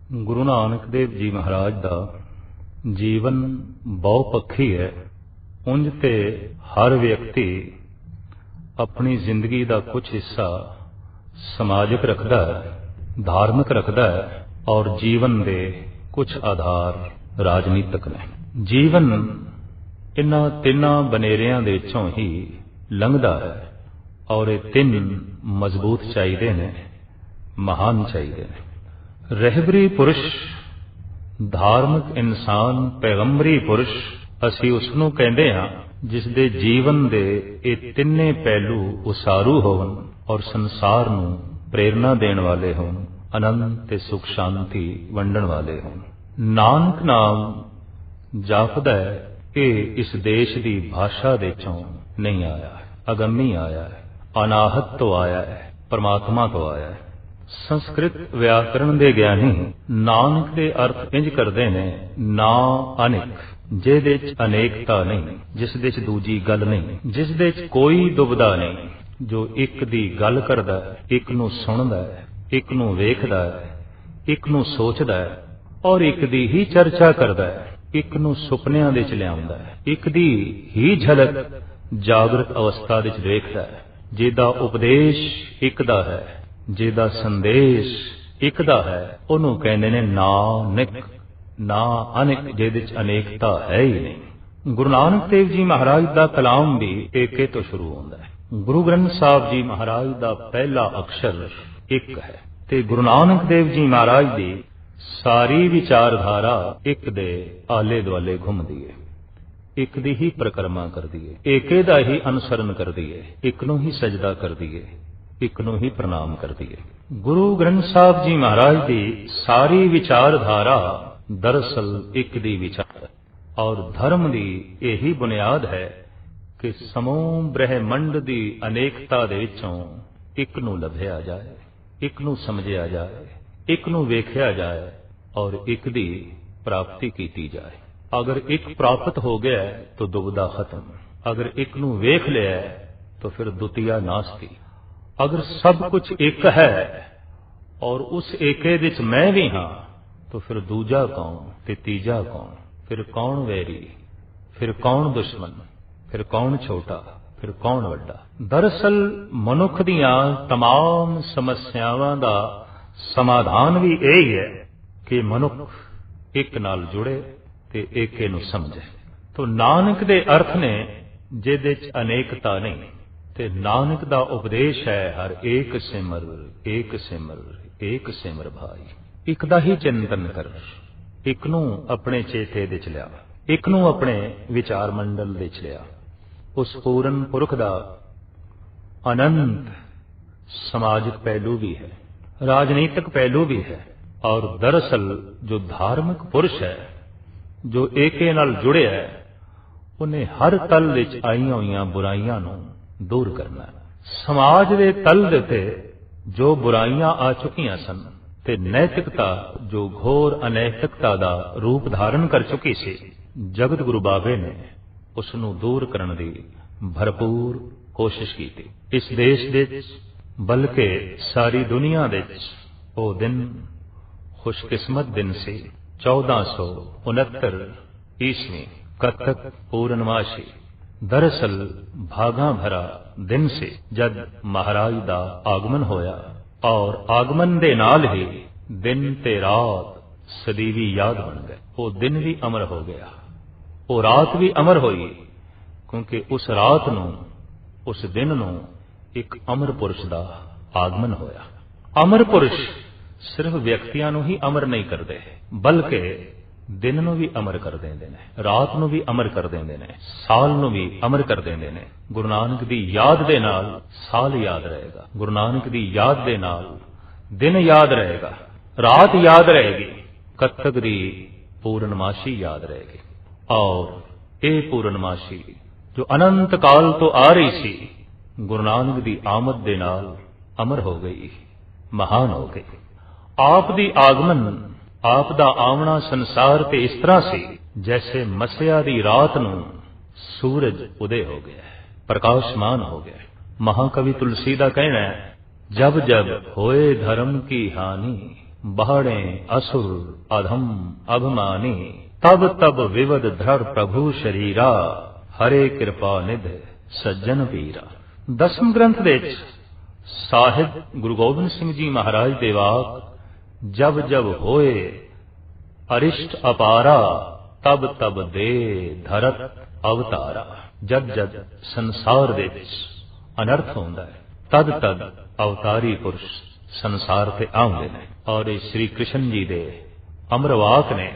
ਗੁਰੂ ਨਾਨਕ ਦੇਵ ਜੀ ਮਹਾਰਾਜ ਦਾ ਜੀਵਨ ਬਹੁਪੱਖੀ ਹੈ। ਉਂਝ ਤੇ ਹਰ ਵਿਅਕਤੀ ਆਪਣੀ ਜ਼ਿੰਦਗੀ ਦਾ ਕੁਝ ਹਿੱਸਾ ਸਮਾਜਿਕ ਰੱਖਦਾ ਹੈ, ਧਾਰਮਿਕ ਰੱਖਦਾ ਹੈ ਔਰ ਜੀਵਨ ਦੇ ਕੁਝ ਆਧਾਰ ਰਾਜਨੀਤਿਕ ਨੇ। ਜੀਵਨ ਇਹਨਾਂ ਤਿੰਨਾਂ ਬਨੇਰਿਆਂ ਦੇ ਵਿੱਚੋਂ ਹੀ ਲੰਘਦਾ ਹੈ ਔਰ ਇਹ ਤਿੰਨ ਮਜ਼ਬੂਤ ਚਾਹੀਦੇ ਨੇ, ਮਹਾਨ ਚਾਹੀਦੇ ਨੇ। ਰਹਿਬਰੀ ਪੁਰਸ਼, ਧਾਰਮਿਕ ਇਨਸਾਨ, ਪੈਗੰਬਰੀ ਪੁਰਸ਼ ਅਸੀਂ ਉਸ ਨੂੰ ਕਹਿੰਦੇ ਹਾਂ ਜਿਸ ਦੇ ਜੀਵਨ ਦੇ ਇਹ ਤਿੰਨੇ ਪਹਿਲੂ ਉਸਾਰੂ ਹੋਣ ਔਰ ਸੰਸਾਰ ਨੂੰ ਪ੍ਰੇਰਨਾ ਦੇਣ ਵਾਲੇ ਹੋਣ, ਆਨੰਦ ਤੇ ਸੁਖ ਸ਼ਾਂਤੀ ਵੰਡਣ ਵਾਲੇ ਹੋਣ। ਨਾਨਕ ਨਾਮ ਜਾਪਦਾ ਹੈ ਇਹ ਇਸ ਦੇਸ਼ ਦੀ ਭਾਸ਼ਾ ਦੇ ਚੋਂ ਨਹੀਂ ਆਇਆ, ਅਗੰਮੀ ਆਇਆ ਹੈ, ਅਨਾਹਤ ਤੋਂ ਆਇਆ ਹੈ, ਪਰਮਾਤਮਾ ਤੋਂ ਆਇਆ ਹੈ। ਸੰਸਕ੍ਰਿਤ ਵਿਆਕਰਣ ਦੇ ਗਿਆਨੀ ਨਾਨਕ ਦੇ ਅਰਥ ਇੰਜ ਕਰਦੇ ਨੇ, ਨਾ ਅਨੇਕ, ਜਿਹਦੇ ਚ ਅਨੇਕਤਾ ਨਹੀਂ, ਜਿਸ ਦੇ ਚ ਦੂਜੀ ਗੱਲ ਨਹੀਂ, ਜਿਸ ਦੇ ਚ ਕੋਈ ਦੁਬਿਧਾ ਨਹੀਂ, ਜੋ ਇੱਕ ਦੀ ਗੱਲ ਕਰਦਾ ਹੈ, ਇੱਕ ਨੂੰ ਸੁਣਦਾ ਹੈ, ਇੱਕ ਨੂੰ ਵੇਖਦਾ ਹੈ, ਇੱਕ ਨੂੰ ਸੋਚਦਾ ਹੈ ਔਰ ਇੱਕ ਦੀ ਹੀ ਚਰਚਾ ਕਰਦਾ ਹੈ, ਇੱਕ ਨੂੰ ਸੁਪਨਿਆਂ ਦੇ ਚ ਲਿਆਉਂਦਾ ਹੈ, ਇੱਕ ਦੀ ਹੀ ਝਲਕ ਜਾਗਰਤ ਅਵਸਥਾ ਦੇ ਚ ਦੇਖਦਾ ਹੈ। ਜਿਹਦਾ ਉਪਦੇਸ਼ ਇੱਕ ਦਾ ਹੈ, ਜਿਹਦਾ ਸੰਦੇਸ਼ ਇੱਕ ਦਾ ਹੈ, ਉਹਨੂੰ ਕਹਿੰਦੇ ਨੇ ਨਾਨਕ, ਨਾ ਅਨੇਕ, ਜਿਹਦੇ ਚ ਅਨੇਕਤਾ ਹੈ ਹੀ ਨਹੀਂ। ਗੁਰੂ ਨਾਨਕ ਦੇਵ ਜੀ ਮਹਾਰਾਜ ਦਾ ਕਲਾਮ ਵੀ ਏਕੇ ਤੋਂ ਸ਼ੁਰੂ ਹੁੰਦਾ ਹੈ। ਗੁਰੂ ਗ੍ਰੰਥ ਸਾਹਿਬ ਜੀ ਮਹਾਰਾਜ ਦਾ ਪਹਿਲਾ ਅਕਸ਼ਰ ਇੱਕ ਹੈ ਤੇ ਗੁਰੂ ਨਾਨਕ ਦੇਵ ਜੀ ਮਹਾਰਾਜ ਦੀ ਸਾਰੀ ਵਿਚਾਰਧਾਰਾ ਇੱਕ ਦੇ ਆਲੇ ਦੁਆਲੇ ਘੁੰਮਦੀ ਹੈ, ਇੱਕ ਦੀ ਹੀ ਪ੍ਰਕਰਮਾ ਕਰਦੀ ਹੈ, ਏਕੇ ਦਾ ਹੀ ਅਨੁਸਰਨ ਕਰਦੀ ਹੈ, ਇੱਕ ਨੂੰ ਹੀ ਸਜਦਾ ਕਰਦੀ ਹੈ, ਇੱਕ ਨੂੰ ਹੀ ਪ੍ਰਣਾਮ ਕਰਦੀ ਹੈ। ਗੁਰੂ ਗ੍ਰੰਥ ਸਾਹਿਬ ਜੀ ਮਹਾਰਾਜ ਦੀ ਸਾਰੀ ਵਿਚਾਰਧਾਰਾ ਦਰਅਸਲ ਇੱਕ ਦੀ ਵਿਚਾਰ ਔਰ ਧਰਮ ਦੀ ਇਹੀ ਬੁਨਿਆਦ ਹੈ ਕਿ ਸਮੂਹ ਬ੍ਰਹਿਮੰਡ ਦੀ ਅਨੇਕਤਾ ਦੇ ਵਿੱਚੋਂ ਇੱਕ ਨੂੰ ਲੱਭਿਆ ਜਾਏ, ਇੱਕ ਨੂੰ ਸਮਝਿਆ ਜਾਏ, ਇੱਕ ਨੂੰ ਵੇਖਿਆ ਜਾਏ ਔਰ ਇੱਕ ਦੀ ਪ੍ਰਾਪਤੀ ਕੀਤੀ ਜਾਏ। ਅਗਰ ਇੱਕ ਪ੍ਰਾਪਤ ਹੋ ਗਿਆ ਤਾਂ ਦੁਬਿਧਾ ਖਤਮ, ਅਗਰ ਇੱਕ ਨੂੰ ਵੇਖ ਲਿਆ ਤਾਂ ਫਿਰ ਦੁਤੀਆ ਨਾਸਤੀ। ਅਗਰ ਸਭ ਕੁਝ ਇੱਕ ਹੈ ਔਰ ਉਸ ਏਕੇ ਵਿੱਚ ਮੈਂ ਵੀ ਹਾਂ ਤਾਂ ਫਿਰ ਦੂਜਾ ਕੌਣ ਤੇ ਤੀਜਾ ਕੌਣ, ਫਿਰ ਕੌਣ ਵੈਰੀ, ਫਿਰ ਕੌਣ ਦੁਸ਼ਮਣ, ਫਿਰ ਕੌਣ ਛੋਟਾ, ਫਿਰ ਕੌਣ ਵੱਡਾ। ਦਰਅਸਲ ਮਨੁੱਖ ਦੀਆਂ तमाम ਸਮੱਸਿਆਵਾਂ ਦਾ ਸਮਾਧਾਨ ਵੀ ਇਹ ਹੀ ਹੈ ਕਿ ਮਨੁੱਖ ਇੱਕ ਨਾਲ ਜੁੜੇ ਤੇ ਏਕੇ ਨੂੰ ਸਮਝੇ। ਤੋ ਨਾਨਕ ਦੇ ਅਰਥ ਨੇ ਜਿਹਦੇ ਚ ਅਨੇਕਤਾ ਨਹੀਂ, ਤੇ ਨਾਨਕ ਦਾ ਉਪਦੇਸ਼ ਹੈ ਹਰ ਏਕ ਸਿਮਰ, ਏਕ ਸਿਮਰ, ਏਕ ਸਿਮਰ ਭਾਈ। ਇੱਕ ਦਾ ਹੀ ਚਿੰਤਨ ਕਰ, ਇੱਕ ਨੂੰ ਆਪਣੇ ਚੇਤੇ ਦੇ ਚ ਲਿਆ, ਇੱਕ ਨੂੰ ਆਪਣੇ ਵਿਚਾਰ ਮੰਡਲ ਦੇ ਚ ਲਿਆ। ਉਸ ਪੂਰਨ ਪੁਰਖ ਦਾ ਅਨੰਤ ਸਮਾਜਿਕ ਪਹਿਲੂ ਵੀ ਹੈ, ਰਾਜਨੀਤਿਕ ਪਹਿਲੂ ਵੀ ਹੈ ਔਰ ਦਰਅਸਲ ਜੋ ਧਾਰਮਿਕ ਪੁਰਸ਼ ਹੈ, ਜੋ ਏਕੇ ਨਾਲ ਜੁੜਿਆ ਹੈ, ਉਹਨੇ ਹਰ ਤਲ ਵਿੱਚ ਆਈਆਂ ਹੋਈਆਂ ਬੁਰਾਈਆਂ ਨੂੰ ਦੂਰ ਕਰਨਾ। ਸਮਾਜ ਦੇ ਤਲ ਦੇ ਉੱਤੇ ਜੋ ਬੁਰਾਈਆਂ ਆ ਚੁੱਕੀਆਂ ਸਨ ਤੇ ਨੈਤਿਕਤਾ ਜੋ ਘੋਰ ਅਨੈਤਿਕਤਾ ਦਾ ਰੂਪ ਧਾਰਨ ਕਰ ਚੁੱਕੀ ਸੀ, ਜਗਤ ਗੁਰੂ ਬਾਬੇ ਨੇ ਉਸ ਨੂੰ ਦੂਰ ਕਰਨ ਦੀ ਭਰਪੂਰ ਕੋਸ਼ਿਸ਼ ਕੀਤੀ। ਇਸ ਦੇਸ਼ ਦੇ ਵਿੱਚ ਬਲਕਿ ਸਾਰੀ ਦੁਨੀਆ ਦੇ ਵਿੱਚ ਉਹ ਦਿਨ ਖੁਸ਼ਕਿਸਮਤ ਦਿਨ ਸੀ, 1469 ਈਸਵੀ ਕੱਤਕ ਪੂਰਨਮਾਸ਼ੀ। ਦਰਅਸਲ ਭਾਗਾਂ ਭਰਾ ਦਿਨ ਸੀ ਜਦ ਮਹਾਰਾਜ ਦਾ ਆਗਮਨ ਹੋਇਆ ਔਰ ਆਗਮਨ ਦੇ ਨਾਲ ਹੀ ਦਿਨ ਤੇ ਰਾਤ ਸਦੀਵੀ ਯਾਦ ਬਣ ਗਏ। ਉਹ ਦਿਨ ਵੀ ਅਮਰ ਹੋ ਗਿਆ, ਉਹ ਰਾਤ ਵੀ ਅਮਰ ਹੋਈ, ਕਿਉਂਕਿ ਉਸ ਰਾਤ ਨੂੰ, ਉਸ ਦਿਨ ਨੂੰ ਇੱਕ ਅਮਰ ਪੁਰਸ਼ ਦਾ ਆਗਮਨ ਹੋਇਆ। ਅਮਰ ਪੁਰਸ਼ ਸਿਰਫ ਵਿਅਕਤੀਆਂ ਨੂੰ ਹੀ ਅਮਰ ਨਹੀਂ ਕਰਦੇ, ਬਲਕਿ ਦਿਨ ਨੂੰ ਵੀ ਅਮਰ ਕਰ ਦਿੰਦੇ ਨੇ, ਰਾਤ ਨੂੰ ਵੀ ਅਮਰ ਕਰ ਦਿੰਦੇ ਨੇ, ਸਾਲ ਨੂੰ ਵੀ ਅਮਰ ਕਰ ਦਿੰਦੇ ਨੇ। ਗੁਰੂ ਨਾਨਕ ਦੀ ਯਾਦ ਦੇ ਨਾਲ ਸਾਲ ਯਾਦ ਰਹੇਗਾ, ਗੁਰੂ ਨਾਨਕ ਦੀ ਯਾਦ ਦੇ ਨਾਲ ਦਿਨ ਯਾਦ ਰਹੇਗਾ, ਰਾਤ ਯਾਦ ਰਹੇਗੀ, ਕੱਤਕ ਦੀ ਪੂਰਨਮਾਸ਼ੀ ਯਾਦ ਰਹੇਗੀ। ਔਰ ਇਹ ਪੂਰਨਮਾਸ਼ੀ ਜੋ ਅਨੰਤ ਕਾਲ ਤੋਂ ਆ ਰਹੀ ਸੀ, ਗੁਰੂ ਨਾਨਕ ਦੀ ਆਮਦ ਦੇ ਨਾਲ ਅਮਰ ਹੋ ਗਈ, ਮਹਾਨ ਹੋ ਗਈ। ਆਪ ਦੀ ਆਗਮਨ, ਆਪ ਦਾ ਆਉਣਾ ਸੰਸਾਰ ਤੇ ਇਸ ਤਰ੍ਹਾਂ ਸੀ ਜੈਸੇ ਮਸਿਆ ਦੀ ਰਾਤ ਨੂੰ ਸੂਰਜ ਉਦੇ ਹੋ ਗਿਆ, ਪ੍ਰਕਾਸ਼ਮਾਨ ਹੋ ਗਿਆ। ਮਹਾਕਵੀ ਤੁਲਸੀ ਦਾ ਕਹਿਣਾ ਹੈ, ਜਬ ਜਬ ਹੋਏ ਧਰਮ ਕੀ ਹਾਨੀ, बाहड़े असुर अधम अभिमानी, तब तब विवद धर प्रभु शरीरा, हरे कृपा निध सज्जन वीरा। दसम ग्रंथ विच साहिब गुरु गोबिंद सिंह जी महाराज दे वाक, जब जब होए अरिष्ट अपारा, तब तब दे धरत अवतारा। जद जद संसार विच अनर्थ होंदा है, तद तद अवतारी पुरुष संसार ते आउंदे ने। और श्री कृष्ण जी दे अमर वाक ने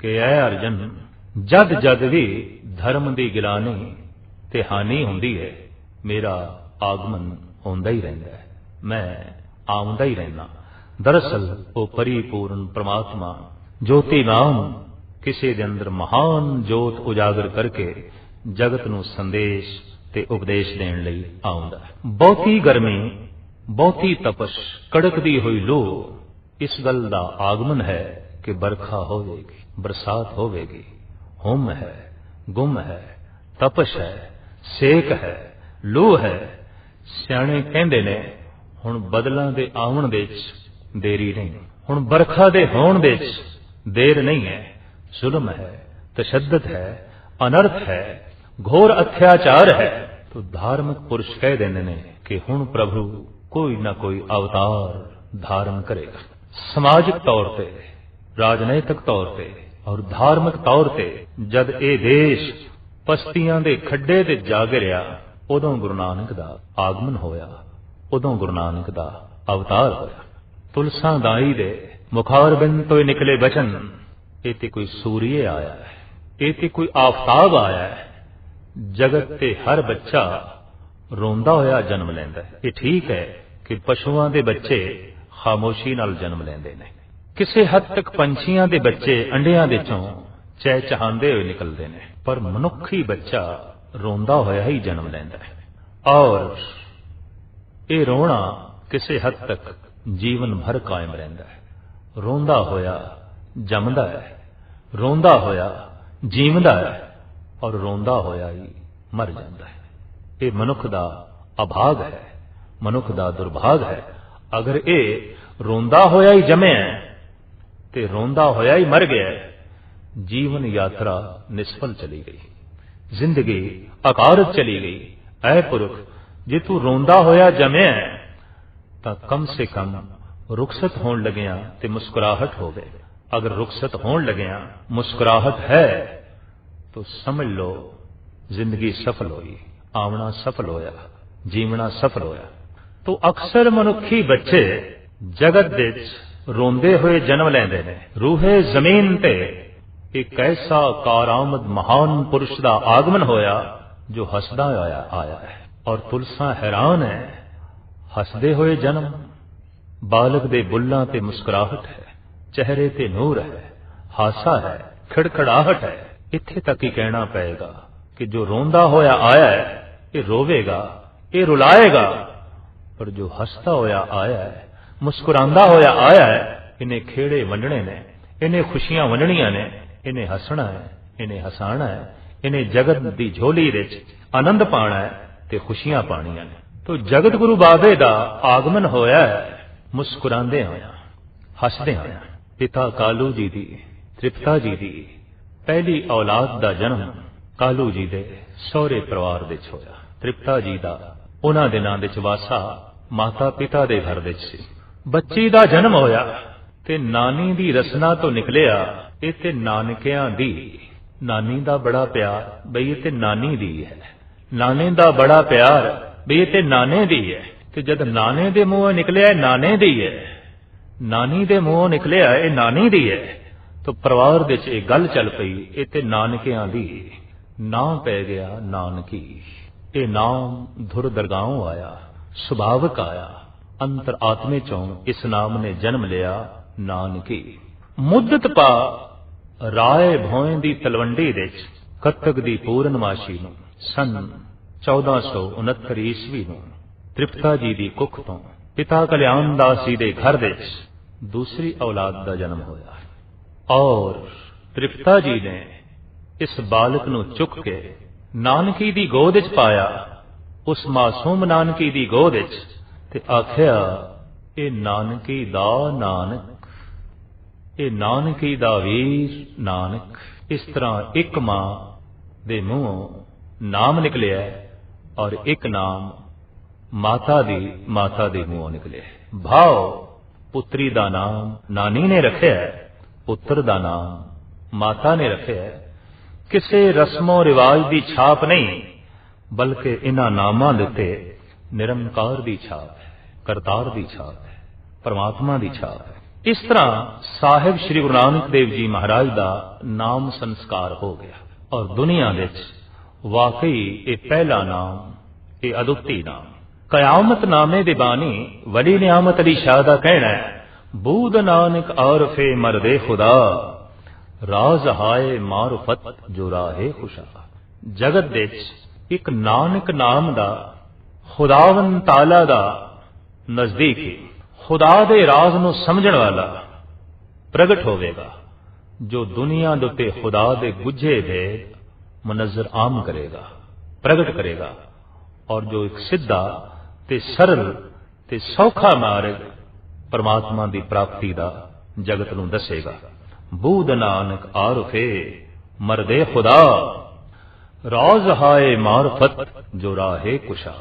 कि ऐ अर्जन, जद जद भी धर्म दी गिलानी ते हानि हुंदी है, मेरा आगमन होंदा ही रहिंदा है, मैं आउंदा ही रहना। दरअसल वो परिपूर्ण परमात्मा ज्योतिमान किसी दे अंदर महान जोत उजागर करके जगत नूं संदेश ते उपदेश देण लई आउंदा है। बहुती गर्मी, बहुती तपश, कड़कदी हुई लू, इस गल दा आगमन है कि बरखा होवेगी, बरसात होवेगी। हुम है, गुम है, तपश है, सेक है, लू है। सियाणे कहंदे ने हुण बदलां दे आउण दे विच देरी नहीं, हुण बरखा दे होण दे विच देर नहीं है। जुल्म है, तशद्दद है, अनर्थ है, घोर अत्याचार है। तो धार्मिक पुरुष कह देंदे ने कि हुण प्रभु कोई ना कोई अवतार धारण करेगा। समाजिक तौर पे, राजनैतिक तौर पे और धार्मिक तौर पे जद ए देश पस्तियां दे खड्डे ते जा गिरिया, उदों गुरु नानक दा आगमन होया, उदों गुरु नानक दा अवतार होया। तुलसा दाई दे मुखारबिंद तो निकले बचन, ये ते कोई सूर्य आया है, ये ते कोई आफताब आया है। जगत ते हर बच्चा रोंदा होया जन्म लैंदा है। ये ठीक है कि पशुआं दे बच्चे खामोशी नाल जन्म लैंदे ने, किसी हद तक पंछियां दे बच्चे अंडियां दे चों चहचहांदे हुए निकलते हैं, पर मनुखी बच्चा रोंदा होया ही जन्म लैंदा है। और ये रोना किसी हद तक जीवन भर कायम रहिंदा है। रोंदा होया जमदा है, रोंदा होया जीवदा है और रोंदा होया ही मर जाता है। ये मनुख दा अभाग है, मनुख दा दुर्भाग है। अगर ये रोंदा होया ही जमे ते रोंदा होया ही मर गया, जीवन यात्रा निष्फल चली गई, जिंदगी अकारत चली गई। ऐ पुरख, जे तू रोंदा होया जमे तां कम से कम रुखसत होण लगिया ते मुस्कुराहट होवे। अगर रुखसत होण लगिया मुस्कुराहट है तो समझ लो जिंदगी सफल हुई, आवना सफल होया, जीवना सफल होया। तो अक्सर मनुखी बच्चे जगत विच रोंदे हुए जन्म लैंदे ने। रूहे जमीन ते एक ऐसा कारामद महान पुरुष दा आगमन होया जो हसदा आया है। और तुलसा हैरान है, हसदे हुए जन्म, बालक दे बुल्लां ते मुस्कुराहट है, चेहरे ते नूर है, हासा है, खिड़खड़ाहट है। इत्थे तक ही कहना पएगा कि जो रोंदा होया आया है ये रोवेगा, ये रुलाएगा, पर जो हसता होया आया है, मुस्कुरांदा होया आया है, इन्हें खेड़े वंडने ने, इन्हें खुशियां वंडनियां ने, इन्हें हसना है, इन्हें हसाना है, इन्हें जगत दी झोली विच आनंद पाना है ते खुशियां पानियां ने। तो जगत गुरु बाबे दा आगमन होया है मुस्कुरांदे होया, हसदे होया। पिता कालू जी दी, तृप्ता जी दी पहली औलाद दा जन्म कालू जी दे सौरे परिवार विच होया। तृप्ता जी दा उन्हां दिनां विच वासा माता पिता दे घर विच सी। बच्ची दा जन्म होया ते नानी दी रसना तो निकलिया ये ते नानकियां दी। नानी दा बड़ा प्यार बई ये ते नानी दी है, नाने दा बड़ा प्यार बई ये ते नाने दी है। ते जद नाने दे मुंहों निकलिया नाने दी है, नानी दे मुंहों निकलिया ये नानी दी है, तो परिवार विच एक गल चल पई ये ते नानकियां दी। नाम पै गया नानकी। ये नाम धुर दरगाहों आया, सुभाविक आया, अंतर आत्मे चों इस नाम ने जन्म लिया नानकी। मुद्दत पा राय भोए दी तलवंडी विच कत्तक दी पूर्णमाशी नूं सन 1469 ईस्वी नूं तृप्ता जी दी कुख तो पिता कल्याण दास जी दे घर विच दूसरी औलाद दा जन्म होया। और तृप्ता जी ने इस बालक नूं चुक के नानकी दी गोद विच पाया, उस मासूम नानकी दी गोद विच, ते आखिया ए नानकी दा नानक, ਇਹ ਨਾਨਕੀ ਦਾ ਵੀਰ ਨਾਨਕ। ਇਸ ਤਰ੍ਹਾਂ ਇੱਕ ਮਾਂ ਦੇ ਮੂੰਹੋਂ ਨਾਮ ਨਿਕਲਿਆ ਔਰ ਇੱਕ ਨਾਮ ਮਾਤਾ ਦੇ ਮੂੰਹੋਂ ਨਿਕਲਿਆ। ਭਾਵ ਪੁੱਤਰੀ ਦਾ ਨਾਮ ਨਾਨੀ ਨੇ ਰੱਖਿਆ, ਪੁੱਤਰ ਦਾ ਨਾਮ ਮਾਤਾ ਨੇ ਰੱਖਿਆ। ਕਿਸੇ ਰਸਮੋ ਰਿਵਾਜ ਦੀ ਛਾਪ ਨਹੀਂ, ਬਲਕਿ ਇਹਨਾਂ ਨਾਮਾਂ ਦੇ ਉੱਤੇ ਨਿਰੰਕਾਰ ਦੀ ਛਾਪ ਹੈ, ਕਰਤਾਰ ਦੀ ਛਾਪ ਹੈ, ਪਰਮਾਤਮਾ ਦੀ ਛਾਪ ਹੈ। ਇਸ ਤਰ੍ਹਾਂ ਸਾਹਿਬ ਸ੍ਰੀ ਗੁਰੂ ਨਾਨਕ ਦੇਵ ਜੀ ਮਹਾਰਾਜ ਦਾ ਨਾਮ ਸੰਸਕਾਰ ਹੋ ਗਿਆ ਔਰ ਦੁਨੀਆ ਵਿੱਚ ਵਾਕਈ ਇਹ ਪਹਿਲਾ ਨਾਮ, ਇਹ ਅਦੁੱਤੀ ਨਾਮ। ਕਯਾਮਤ ਨਾਮੇ ਦੇ ਬਾਣੀ ਵਲੀ ਨਿਆਮਤ ਅਲੀ ਸ਼ਾਹ ਦਾ ਕਹਿਣਾ ਹੈ, ਬੂਦ ਨਾਨਕ ਆਰਫੇ ਮਰਦੇ ਖੁਦਾ, ਰਾਜ਼ ਹਾਏ ਮਾਰਫਤ ਜੋ ਰਾਹੇ ਖੁਸ਼ਾ। ਜਗਤ ਵਿੱਚ ਇੱਕ ਨਾਨਕ ਨਾਮ ਦਾ ਖੁਦਾਵੰ ਤਾਲਾ ਦਾ ਨਜ਼ਦੀਕ ਖੁਦਾ ਦੇ ਰਾਜ਼ ਨੂੰ ਸਮਝਣ ਵਾਲਾ ਪ੍ਰਗਟ ਹੋਵੇਗਾ, ਜੋ ਦੁਨੀਆ ਦੇ ਉੱਤੇ ਖੁਦਾ ਦੇ ਗੁੱਝੇ ਭੇਦ ਮੁਨਜ਼ਰ ਆਮ ਕਰੇਗਾ, ਪ੍ਰਗਟ ਕਰੇਗਾ। ਔਰ ਜੋ ਇੱਕ ਸਿੱਧਾ ਤੇ ਸਰਲ ਤੇ ਸੌਖਾ ਮਾਰਗ ਪਰਮਾਤਮਾ ਦੀ ਪ੍ਰਾਪਤੀ ਦਾ ਜਗਤ ਨੂੰ ਦੱਸੇਗਾ। ਬੂਦ ਨਾਨਕ ਆਰਫੇ ਮਰਦੇ ਖੁਦਾ, ਰਾਜ਼ ਹਾਏ ਮਾਰਫਤ ਜੋ ਰਾਹੇ ਕੁਸ਼ਾ।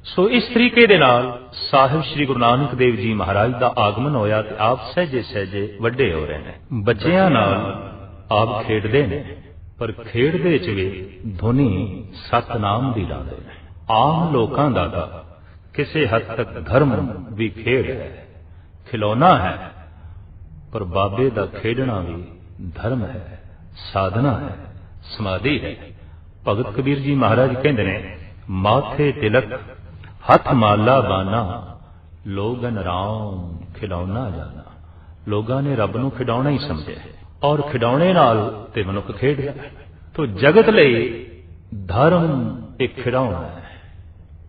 ਸੋ ਇਸ ਤਰੀਕੇ ਦੇ ਨਾਲ ਸਾਹਿਬ ਸ੍ਰੀ ਗੁਰੂ ਨਾਨਕ ਦੇਵ ਜੀ ਮਹਾਰਾਜ ਦਾ ਆਗਮਨ ਹੋਇਆ ਤੇ ਆਪ ਸਹਿਜੇ ਸਹਿਜੇ ਵੱਡੇ ਹੋ ਰਹੇ ਨੇ। ਬੱਚਿਆਂ ਨਾਲ ਆਪ ਖੇਡਦੇ ਨੇ, ਪਰ ਖੇਡਦੇ ਚ ਵੀ ਧੁਨੀ ਸਤਨਾਮ ਦੀ ਲਾਉਂਦੇ ਨੇ। ਆਮ ਲੋਕਾਂ ਦਾ ਤਾਂ ਕਿਸੇ ਹੱਦ ਤੱਕ ਧਰਮ ਵੀ ਖੇਡ ਹੈ, ਖਿਲੌਣਾ ਹੈ, ਪਰ ਬਾਬੇ ਦਾ ਖੇਡਣਾ ਵੀ ਧਰਮ ਹੈ, ਸਾਧਨਾ ਹੈ, ਸਮਾਧੀ ਹੈ। ਭਗਤ ਕਬੀਰ ਜੀ ਮਹਾਰਾਜ ਕਹਿੰਦੇ ਨੇ, ਮਾਥੇ ਤਿਲਕ ਹੱਥ ਮਾਲਾ ਬਾਨਾ, ਲੋਗਨ ਰਾਮ ਖਿਡੌਣਾ ਜਾਣਾ। ਲੋਕਾਂ ਨੇ ਰੱਬ ਨੂੰ ਖਿਡੌਣਾ ਹੀ ਸਮਝਿਆ ਔਰ ਖਿਡੌਣੇ ਨਾਲ ਤੇ ਮਨੁੱਖ ਖੇਡਦਾ। ਤੋ ਜਗਤ ਲਈ ਧਰਮ ਇੱਕ ਖਿਡੌਣਾ ਹੈ,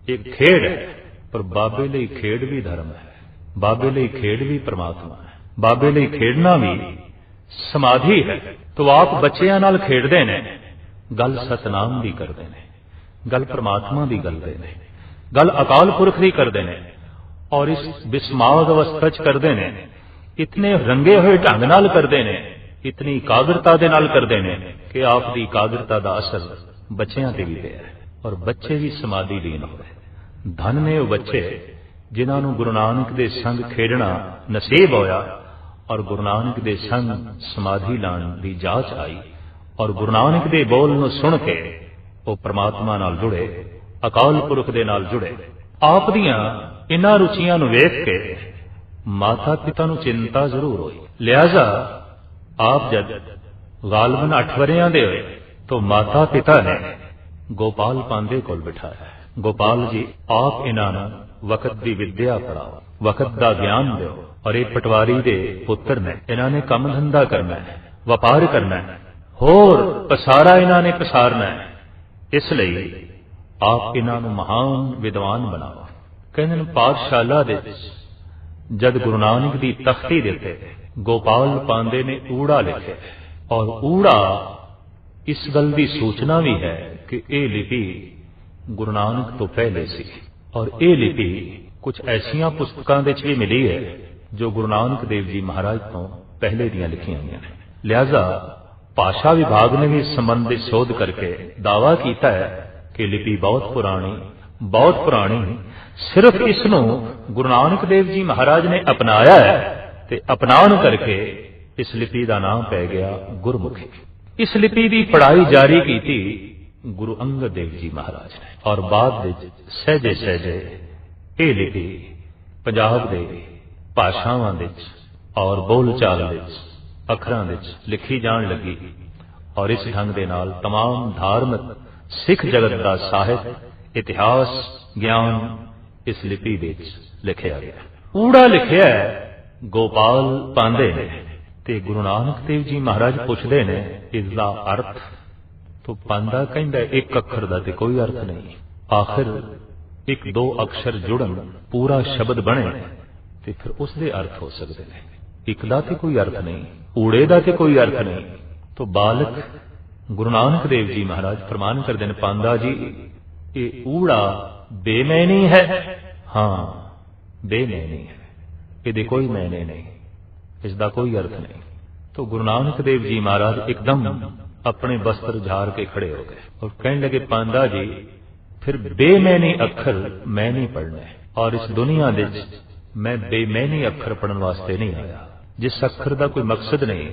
ਇੱਕ ਖੇਡ ਹੈ, ਪਰ ਬਾਬੇ ਲਈ ਖੇਡ ਵੀ ਧਰਮ ਹੈ, ਬਾਬੇ ਲਈ ਖੇਡ ਵੀ ਪਰਮਾਤਮਾ ਹੈ, ਬਾਬੇ ਲਈ ਖੇਡਣਾ ਵੀ ਸਮਾਧੀ ਹੈ। ਤੋ ਆਪ ਬੱਚਿਆਂ ਨਾਲ ਖੇਡਦੇ ਨੇ, ਗੱਲ ਸਤਨਾਮ ਦੀ ਕਰਦੇ ਨੇ, ਗੱਲ ਪਰਮਾਤਮਾ ਦੀ ਕਰਦੇ ਨੇ, ਗੱਲ ਅਕਾਲ ਪੁਰਖ ਦੀ ਕਰਦੇ ਨੇ ਔਰ ਇਸ ਬਿਸਮਾਦ ਅਵਸਥਾ ਚ ਕਰਦੇ ਨੇ। ਇਤਨੇ ਰੰਗੇ ਹੋਏ ਢੰਗ ਨਾਲ ਕਰਦੇ ਨੇ, ਇਤਨੀ ਇਕਾਗਰਤਾ ਦੇ ਨਾਲ ਕਰਦੇ ਨੇ ਕਿ ਆਪ ਦੀ ਇਕਾਗਰਤਾ ਦਾ ਅਸਰ ਬੱਚਿਆਂ ਤੇ ਵੀ ਪਿਆ ਔਰ ਬੱਚੇ ਵੀ ਸਮਾਧੀ ਲੀਨ ਹੋਏ। ਧਨ ਨੇ ਉਹ ਬੱਚੇ ਜਿਨ੍ਹਾਂ ਨੂੰ ਗੁਰੂ ਨਾਨਕ ਦੇ ਸੰਗ ਖੇਡਣਾ ਨਸੀਬ ਹੋਇਆ ਔਰ ਗੁਰੂ ਨਾਨਕ ਦੇ ਸੰਗ ਸਮਾਧੀ ਲਾਣ ਦੀ ਜਾਚ ਆਈ ਔਰ ਗੁਰੂ ਨਾਨਕ ਦੇ ਬੋਲ ਨੂੰ ਸੁਣ ਕੇ ਉਹ ਪਰਮਾਤਮਾ ਨਾਲ ਜੁੜੇ, ਅਕਾਲ ਪੁਰਖ ਦੇ ਨਾਲ ਜੁੜੇ। ਆਪ ਦੀਆਂ ਇਨ੍ਹਾਂ ਰੁਚੀਆਂ ਨੂੰ ਵੇਖ ਕੇ ਮਾਤਾ ਪਿਤਾ ਨੂੰ ਚਿੰਤਾ ਜ਼ਰੂਰ ਹੋਈ। ਲਿਹਾਜ਼ਾ ਆਪ ਜਦ ਗਾਲਬਨ 8 ਵਰਿਆਂ ਦੇ ਹੋਏ ਤਾਂ ਮਾਤਾ ਪਿਤਾ ਨੇ ਗੋਪਾਲ ਪਾਂਦੇ ਕੋਲ ਬਿਠਾਇਆ। ਗੋਪਾਲ ਜੀ, ਆਪ ਇਹਨਾਂ ਨੂੰ ਵਕਤ ਦੀ ਵਿਦਿਆ ਪੜਾਓ, ਵਕਤ ਦਾ ਗਿਆਨ ਦਿਓ ਔਰ ਇਹ ਪਟਵਾਰੀ ਦੇ ਪੁੱਤਰ ਨੇ, ਇਹਨਾਂ ਨੇ ਕੰਮ ਧੰਦਾ ਕਰਨਾ ਹੈ, ਵਪਾਰ ਕਰਨਾ ਹੈ, ਹੋਰ ਪਸਾਰਾ ਇਹਨਾਂ ਨੇ ਪਸਾਰਨਾ ਹੈ। ਇਸ ਲਈ ਆਪ ਇਹਨਾਂ ਨੂੰ ਮਹਾਨ ਵਿਦਵਾਨ ਬਣਾਓ। ਕਹਿੰਦੇ ਨੇ ਪਾਠਸ਼ਾਲਾ ਦੇ ਜਦ ਗੁਰੂ ਨਾਨਕ ਦੀ ਤਖਤੀ ਦੇ ਉੱਤੇ ਗੋਪਾਲ ਪਾਂਦੇ ਨੇ ਊੜਾ ਲਿਖਿਆ ਔਰ ਊੜਾ ਇਸ ਗੱਲ ਦੀ ਸੂਚਨਾ ਵੀ ਹੈ ਕਿ ਇਹ ਲਿਪੀ ਗੁਰੂ ਨਾਨਕ ਤੋਂ ਪਹਿਲੇ ਸੀ ਔਰ ਇਹ ਲਿਪੀ ਕੁਝ ਐਸੀਆਂ ਪੁਸਤਕਾਂ ਦੇ ਵਿੱਚ ਵੀ ਮਿਲੀ ਹੈ ਜੋ ਗੁਰੂ ਨਾਨਕ ਦੇਵ ਜੀ ਮਹਾਰਾਜ ਤੋਂ ਪਹਿਲੇ ਦੀਆਂ ਲਿਖੀਆਂ ਹੋਈਆਂ ਨੇ। ਲਿਹਾਜ਼ਾ ਭਾਸ਼ਾ ਵਿਭਾਗ ਨੇ ਵੀ ਇਸ ਸੰਬੰਧ ਵਿੱਚ ਸੋਧ ਕਰਕੇ ਦਾਅਵਾ ਕੀਤਾ ਹੈ ਕਿ ਲਿਪੀ ਬਹੁਤ ਪੁਰਾਣੀ, ਸਿਰਫ ਇਸ ਨੂੰ ਗੁਰੂ ਨਾਨਕ ਦੇਵ ਜੀ ਮਹਾਰਾਜ ਨੇ ਅਪਣਾਇਆ ਹੈ ਤੇ ਅਪਣਾਉਣ ਕਰਕੇ ਇਸ ਲਿਪੀ ਦਾ ਨਾਮ ਪੈ ਗਿਆ ਗੁਰਮੁਖੀ। ਇਸ ਲਿਪੀ ਦੀ ਪੜ੍ਹਾਈ ਜਾਰੀ ਕੀਤੀ ਗੁਰੂ ਅੰਗਦ ਦੇਵ ਜੀ ਮਹਾਰਾਜ ਨੇ ਔਰ ਬਾਅਦ ਵਿੱਚ ਸਹਿਜੇ ਸਹਿਜੇ ਇਹ ਲਿਪੀ ਪੰਜਾਬ ਦੇ ਭਾਸ਼ਾਵਾਂ ਵਿੱਚ ਔਰ ਬੋਲਚਾਲ ਵਿੱਚ, ਅੱਖਰਾਂ ਵਿੱਚ ਲਿਖੀ ਜਾਣ ਲੱਗੀ ਔਰ ਇਸ ਢੰਗ ਦੇ ਨਾਲ तमाम ਧਾਰਮਿਕ ਸਿੱਖ ਜਗਤ ਦਾ ਸਾਹਿਤ, ਇਤਿਹਾਸ, ਗਿਆਨ ਇਸ ਲਿਪੀ ਵਿੱਚ ਲਿਖਿਆ ਗਿਆ। ਊੜਾ ਲਿਖਿਆ ਗੋਪਾਲ ਪਾਂਦੇ ਨੇ ਤੇ ਗੁਰੂ ਨਾਨਕ ਦੇਵ ਜੀ ਮਹਾਰਾਜ ਪੁੱਛਦੇ ਨੇ ਇਸ ਦਾ ਅਰਥ। ਤੋ ਪਾਂਦਾ ਕਹਿੰਦਾ ਇੱਕ ਅੱਖਰ ਦਾ ਤੇ ਕੋਈ ਅਰਥ ਨਹੀਂ, ਆਖਿਰ ਇੱਕ ਦੋ ਅਕਸ਼ਰ ਜੁੜਨ, ਪੂਰਾ ਸ਼ਬਦ ਬਣੇ ਤੇ ਫਿਰ ਉਸ ਦੇ ਅਰਥ ਹੋ ਸਕਦੇ ਨੇ। ਇੱਕ ਦਾ ਤੇ ਕੋਈ ਅਰਥ ਨਹੀਂ, ਊੜੇ ਦਾ ਤੇ ਕੋਈ ਅਰਥ ਨਹੀਂ। ਤੋ ਬਾਲਕ ਗੁਰੂ ਨਾਨਕ ਦੇਵ ਜੀ ਮਹਾਰਾਜ ਫਰਮਾਨ ਕਰਦੇ ਨੇ, ਪਾਂਦਾ ਜੀ ਇਹ ਊੜਾ ਬੇਮੈਨੀ ਹੈ। ਹਾਂ, ਬੇਮੈਨੀ ਹੈ, ਇਹਦੇ ਕੋਈ ਮੈਨੇ ਨਹੀਂ। इसका कोई अर्थ नहीं। तो गुरु नानक देव जी महाराज एकदम अपने वस्त्र झाड़ के खड़े हो गए और कहने लगे, पांदा जी फिर बेमैनी अखर मैं नहीं पढ़ने, और इस दुनिया दे मैं बेमैनी अखर पढ़न वास्ते नहीं आया। जिस अखर का कोई मकसद नहीं,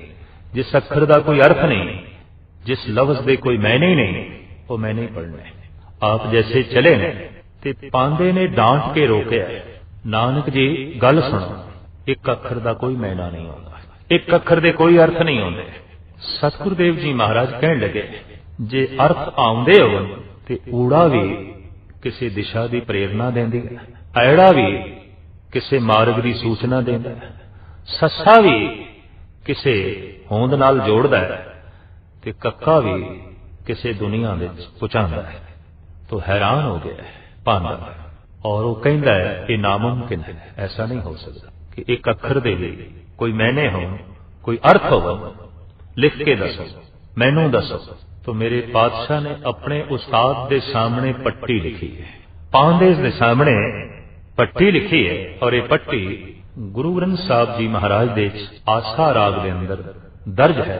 जिस अखर का कोई अर्थ नहीं, जिस लफ्ज दे कोई मैने नहीं, वो मैं नहीं पढ़ने। आप जैसे चले ने ते पांदे ने डांट के रोकया, नानक जी गल सुनो, एक अखर का कोई मैना नहीं होता, एक अखर दे कोई अर्थ नहीं होंदे। सतगुरु देव जी महाराज कहने लगे, जे अर्थ आउंदे होवन ते ऊड़ा भी किसी दिशा की प्रेरणा देंदी है, ऐड़ा भी किसी मार्ग की सूचना देंदा है, सस्सा भी किसी होंद नाल जोड़दा है, ते कक्का भी किसी दुनिया दे पहुंचांदा है। तो हैरान हो गया पांदा, और वो कहता है ये नामुमकिन है, ऐसा नहीं हो सकता कि एक अखर दे लिए कोई मैने हो, कोई अर्थ हो, लिख के दसो, मैनू दसो। तो मेरे पातशाह ने अपने उस्ताद के सामने पट्टी लिखी है, पांदे के सामने पट्टी लिखी है, और ये पट्टी गुरु ग्रंथ साहब जी महाराज दे आसा राग के अंदर दर्ज है,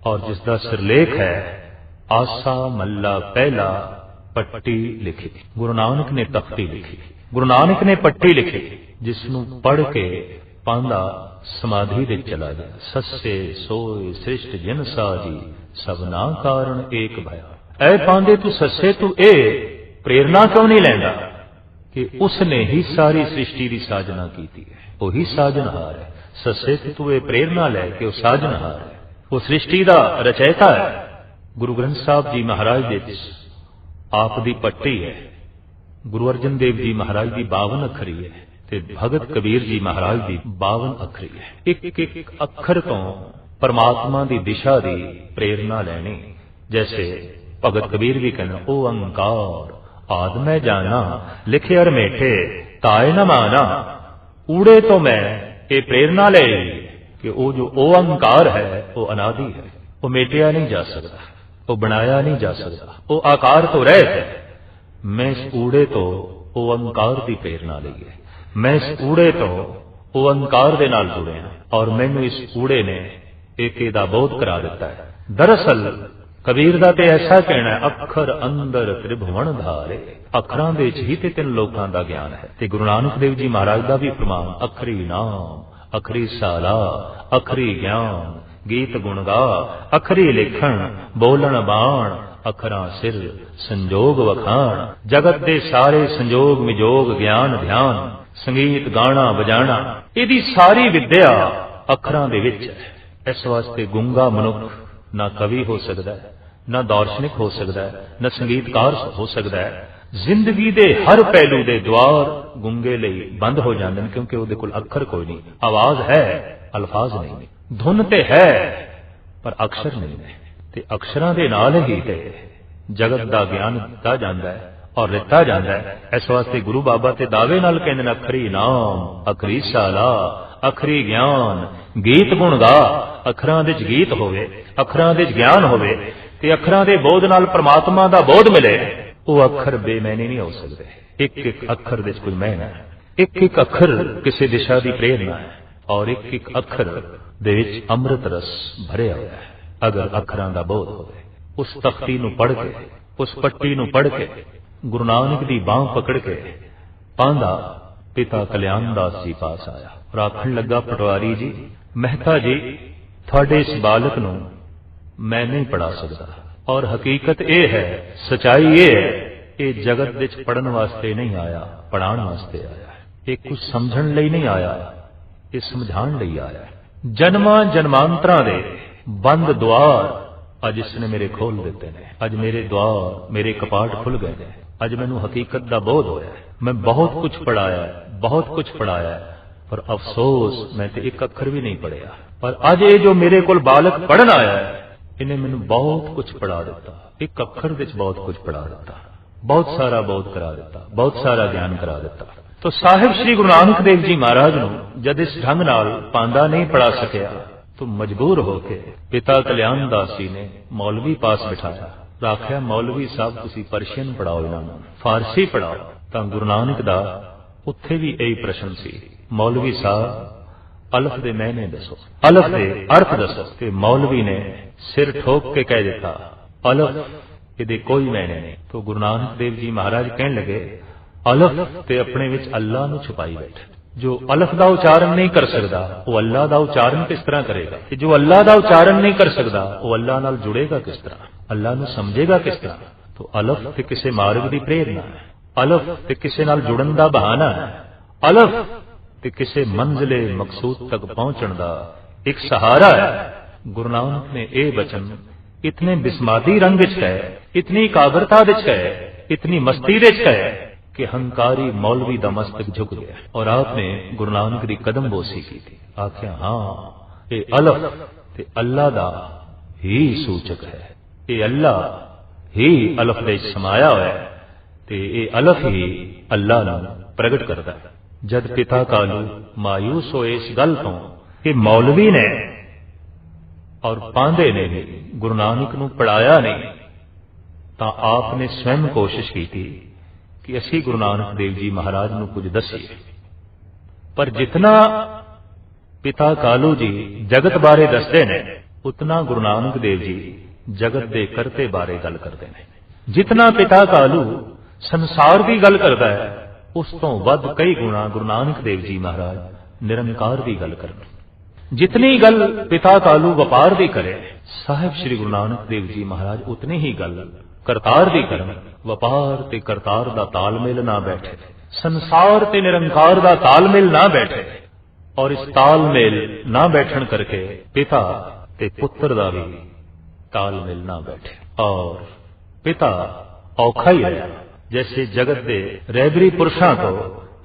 और जिसका सिरलेख है आसा मल्ला पहला पट्टी लिखी। गुरु नानक ने तख्ती लिखी, गुरु नानक ने पट्टी लिखी, जिसनू पढ़ के पांदा समाधि विच चला गया। सस्से सोए सृष्ट जिन साजी सबना कारण एक भया। ऐ पांदे तू सस्से तू ए प्रेरणा क्यों नहीं लैंदा कि उसने ही सारी सृष्टि की साजना की है, वही साजनहार है। सस्से तू ये प्रेरणा लै कि वह साजनहार है, वो सृष्टि का रचयिता है। गुरु ग्रंथ साहब जी महाराज दे आप दी पट्टी है, गुरु अर्जन देव जी महाराज की 52 अखरी है, ते भगत कबीर जी महाराज की 52 अखरी है। एक एक अखर तो परमात्मा की दिशा की प्रेरणा लैनी। जैसे भगत कबीर भी कहना, ओ अंकार आद मैं जाना लिखे अर मेठे ताए न माना। ऊड़े तो मैं ये प्रेरणा ले कि वो जो ओ अंकार है वो अनादि है, वो मेटिया नहीं जा सकता, वो बनाया नहीं जा सकता, वो आकार तो रह है। मैं इस ऊड़े तो वो अंकार की प्रेरणा ली है, मैं इस ऊड़े तो वो अंकार दे नाल जुड़िया, और मैनू इस ऊड़े ने एके दा बोध करा दिता है। दरअसल कबीर दा ते ऐसा कहना है, अखर अंदर त्रिभुवन धारे। अखरां दे ही ते तीन लोकां दा ज्ञान है। ते गुरु नानक देव जी महाराज दा भी फरमान, अखरी नाम अखरी साला अखरी ज्ञान गीत गुण गा, अखरी लिखण बोलन बाण अखरां सिर संजोग वखाण। जगत दे सारे संजोग मिजोग ज्ञान ध्यान संगीत गाना बजाना, इहदी सारी विद्या अखरां दे विच है। इस वास्ते गुंगा मनुख ना कवि हो सकता है, ना दार्शनिक हो सकता है, ना संगीतकार हो सकता है। जिंदगी दे हर पहलू दे द्वार गुंगे लई बंद हो जाते हैं, क्योंकि उहदे कोल अखर कोई नहीं। आवाज है, अल्फाज नहीं, धुन ते है पर अक्षर नहीं है। ते अक्षरां दे नाल ही ते जगत दा ज्ञान दिता जांदा है और लिता जांदा है। इस वास्ते गुरु बाबा ते दावे नाल कहंदे ने, अखरी नाम अखरी साला अखरी ज्ञान गीत गुण गा। अखरां दे गीत होवे, अखरां दे ज्ञान होवे, ते अखरां दे बोध नाल परमात्मा दा बोध मिले। वो अखर बेमैनी नहीं हो सकते। एक एक अखर दे कोई मैना है, एक एक अखर किसी दिशा की प्रेरणा है, और एक एक अखर दे विच अमृत रस भरिया होया है। अगर अखरां दा बोध होवे, उस तख्ती नूं पढ़ के, उस पट्टी नूं पढ़ के, गुरु नानक दी बांह पकड़ के पांदा पिता कल्याण दास जी पास आया और आखण लगा, पटवारी जी मेहता जी थोड़े इस बालक नूं मैं नहीं पढ़ा सकता, और हकीकत यह है, सच्चाई ये है, ये जगत विच पढ़न वास्ते नहीं आया, पढ़ाण वास्ते आया है। ये कुछ समझण लई नहीं आया, ये समझाण लई आया है। जन्मां जन्मांतरां दे बंद द्वार अज इसने मेरे खोल दिते ने। अज मेरे द्वार, मेरे कपाट खुल गए ने। अज मैनू हकीकत दा बोध होया है। मैं बहुत कुछ पढ़ाया है, बहुत कुछ पढ़ाया है, पर अफसोस मैं तो एक अखर भी नहीं पढ़िया। पर अज ये जो मेरे कोल बालक पढ़न आया है, इन्हें मैनू बहुत कुछ पढ़ा दिता। एक अखर विच बहुत कुछ पढ़ा दिता, बहुत सारा बोध करा दिता, बहुत सारा ज्ञान करा दिता। तो साहिब श्री गुरु नानक देव जी महाराज नूं जद इस ढंग नाल पांदा नहीं पढ़ा सकिया, तो मजबूर होके पिता कल्याण दास जी ने मौलवी पास बिठाया। आख्या, मौलवी साहब तुसीं पर्शियन पढ़ाओ, इन्हां नूं फारसी पढ़ाओ। तां गुरु नानक दा उत्थे भी यही प्रश्न सी। मौलवी साहब ਅਲਫ ਦੇ ਮਾਇਨੇ ਦੱਸੋ, ਅਲਫ ਦੇ ਅਰਥ ਦੱਸੋ। ਤੇ ਮੌਲਵੀ ਨੇ ਸਿਰ ਠੋਕ ਕੇ ਕਹਿ ਦਿੱਤਾ ਅਲਫ ਇਹਦੇ ਕੋਈ ਮਾਇਨੇ ਨਹੀਂ। तो गुरु नानक देव जी महाराज कहने लगे ਅਲਫ ਤੇ ਆਪਣੇ ਵਿੱਚ ਅੱਲਾ ਨੂੰ ਛੁਪਾਈ ਬੈਠੇ। जो ਅਲਫ ਦਾ ਉਚਾਰਨ नहीं कर सकता वो अल्लाह ਦਾ ਉਚਾਰਨ किस तरह करेगा, ਤੇ जो अल्लाह ਦਾ ਉਚਾਰਨ नहीं कर सकता वो अल्लाह ਨਾਲ जुड़ेगा किस तरह, अल्लाह ਨੂੰ ਸਮਝੇਗਾ किस तरह। तो ਅਲਫ ਤੇ ਕਿਸੇ ਮਾਰਗ ਦੀ ਪ੍ਰੇਰਨਾ ਹੈ, ਅਲਫ ਤੇ ਕਿਸੇ ਨਾਲ ਜੁੜਨ ਦਾ ਬਹਾਨਾ ਹੈ, ਅਲਫ ਤੇ ਕਿਸੇ ਮੰਜ਼ਿਲੇ ਮਕਸੂਦ ਤੱਕ ਪਹੁੰਚਣ ਦਾ ਇੱਕ ਸਹਾਰਾ ਹੈ। ਗੁਰੂ ਨਾਨਕ ਨੇ ਇਹ ਬਚਨ इतने बिस्मादी रंग विच कहे, इतनी काबरता विच कहे, इतनी मस्ती विच कहे कि हंकारी मौलवी दा मस्तक झुक गया। और आपने गुरु नानक दी कदम बोसी की थी, आख्या हाँ ये अलफ ते अल्लाह दा ही सूचक है, ये अल्लाह ही अलफ दे समाया होया है ते ये अलफ ही अल्लाह नूं प्रगट करदा है। जद पिता कालू मायूस होए इस गल तो कि मौलवी ने और पांदे ने भी गुरु नानक नूं पढ़ाया नहीं, तो आपने स्वयं कोशिश की थी कि असी गुरु नानक देव जी महाराज नूं कुछ दसीए। पर जितना पिता कालू जी जगत बारे दसदे ने उतना गुरु नानक देव जी जगत दे करते बारे गल करते हैं। जितना पिता कालू संसार की गल करता है उस तो वध कई गुणा गुरु नानक देव जी महाराज निरंकार की गल करते। जितनी गल पिता कालू वपार दी करे साहिब श्री गुरु नानक देव जी महाराज उतनी ही गल करतार दी करन। वपार ते करतार दा तालमेल ना बैठे, संसार ते निरंकार दा तालमेल ना बैठे, और इस तालमेल ना बैठन करके पिता ते पुत्र दा भी तालमेल ना बैठे। और पिता औखा ही रहा, जैसे जगत दे रहबरी पुरुषां तो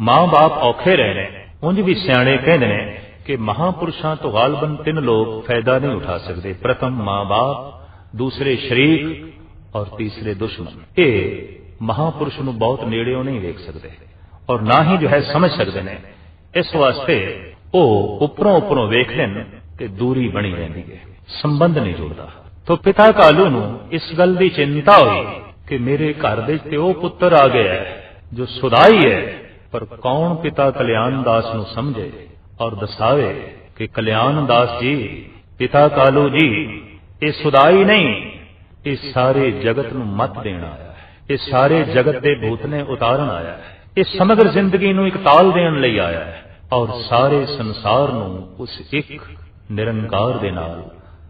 मां बाप औखे रहने, उंज भी सियाणे कहंदे ने कि महापुरुषों तो गालबन तीन लोग फायदा नहीं उठा सकते, प्रथम मां बाप, दूसरे शरीक और तीसरे दुश्मन। ये महापुरुष नूं बहुत नेड़ियों नहीं देख सकते और ना ही जो है समझ सकते हैं। इस वास्ते वो उपरों उपरों वेख लेन ते दूरी बनी रहती है, संबंध नहीं जुड़ता। तो पिता कालू नूं इस गल की चिंता हुई कि मेरे घर दे ते वो पुत्र आ गया है जो सुधाई है, पर कौन पिता कल्याण दास नूं समझे और दसावे कि कल्याण दास जी पिता कालू जी ये सुदाई नहीं, इस सारे जगत नूं मत देना आया है, इस सारे जगत के भूतने उतारन आया है, इस समग्र जिंदगी नूं एक ताल देन लई आया है और सारे संसार नूं उस एक निरंकार दे नाल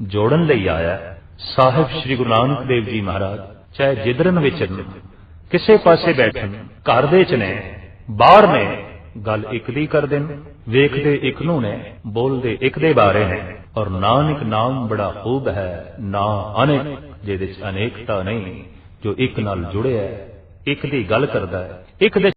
जोड़न लई आया है। साहिब श्री गुरु नानक देव जी महाराज चाहे जिधरन विचरन, किसे पासे बैठन, घर दे च ने बाहर ने, गल एक दी कर देन, वेखदे एक नूं ने, बोलदे एक दे बारे ने। और नानक नाम बड़ा खूब है ना अनेक, जिहदे च अनेकता नहीं, जो एक नाल जुड़े है, एक दी गल करदा है, एक दे